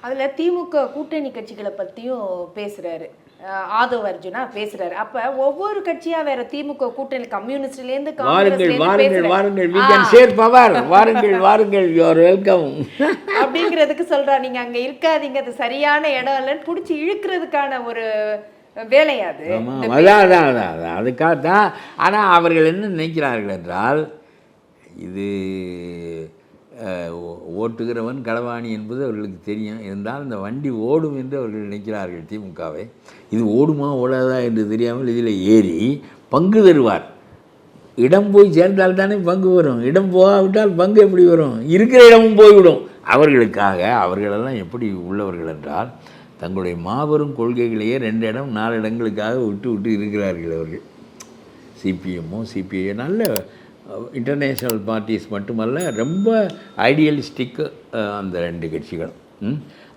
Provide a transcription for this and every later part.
அதுல திமுக கூட்டணி கட்சிகளை பத்தியும் பேசுறாரு. ஆதவ் அர்ஜுனா பேசுறாரு. அப்ப ஒவ்வொரு கட்சியா வேற திமுக கூட்டணி கம்யூனிஸ்ட்ல இருந்து வாருங்கள் வாருங்கள் வாருங்கள் we can share power வாருங்கள் வாருங்கள் you are welcome அப்படிங்கிறதுக்கு சொல்றா. நீங்க அங்க இருக்காதீங்க, அது சரியான இடம் இல்லைன்னு புடிச்சு இழுக்கிறதுக்கான ஒரு வேலையாது. அதான் அதுக்காகத்தான். ஆனால் அவர்கள் என்ன நினைக்கிறார்கள் என்றால், இது ஓட்டுகிறவன் களவாணி என்பது அவர்களுக்கு தெரியும். இருந்தால் இந்த வண்டி ஓடும் என்று அவர்கள் நினைக்கிறார்கள் திமுகவை. இது ஓடுமா ஓடாதா என்று தெரியாமல் இதில் ஏறி பங்கு தருவார். இடம் போய் சேர்ந்தால் தானே பங்கு வரும். இடம் போகாவிட்டால் பங்கு எப்படி வரும்? இருக்கிற இடமும் போய்விடும். அவர்களுக்காக அவர்களெல்லாம் எப்படி உள்ளவர்கள் என்றால், தங்களுடைய மாபெரும் கொள்கைகளையே 2 இடம் 4 இடங்களுக்காக விட்டு இருக்கிறார்கள் அவர்கள். சிபிஎம்மோ சிபிஐ நல்ல இன்டர்நேஷ்னல் பார்ட்டிஸ் மட்டுமல்ல, ரொம்ப ஐடியலிஸ்டிக்கு அந்த 2 கட்சிகளும்.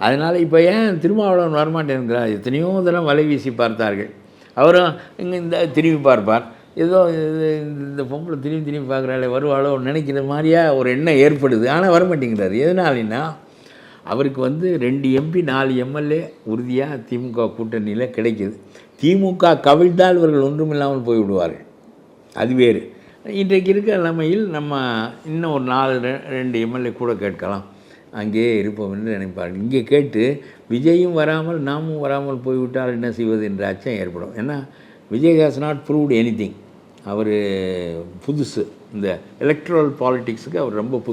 அதனால் இப்போ ஏன் திருமாவளவன் வரமாட்டேங்கிறார்? எத்தனையோ தரம் வலை வீசி பார்த்தார்கள். அவரும் இங்கே இந்த திரும்பி பார்ப்பார். ஏதோ இந்த பொம்பளை திரும்பி பார்க்குறாளே வருவாளோ நினைக்கிற மாதிரியா ஒரு எண்ணம் ஏற்படுது. ஆனால் வரமாட்டேங்கிறார். எதனாலன்னா, அவருக்கு 2 எம்பி 4 எம்எல்ஏ உறுதியாக திமுக கூட்டணியில் கிடைக்கிது. திமுக கவிழ்ந்தால் இவர்கள் ஒன்றுமில்லாமல் போய்விடுவார்கள். அது வேறு. இன்றைக்கு இருக்கிற நிலைமையில் நம்ம இன்னும் ஒரு 2 எம்எல்ஏ கூட கேட்கலாம், அங்கேயே இருப்போம் என்று நினைப்பார்கள். இங்கே கேட்டு விஜயும் வராமல் நாமும் வராமல் போய்விட்டால் என்ன செய்வது என்ற அச்சம் ஏற்படும். ஏன்னா Vijay has not proved anything. அவர் புதுசு, இந்த எலக்ட்ரல் பாலிட்டிக்ஸுக்கு அவர் ரொம்ப புதுசு.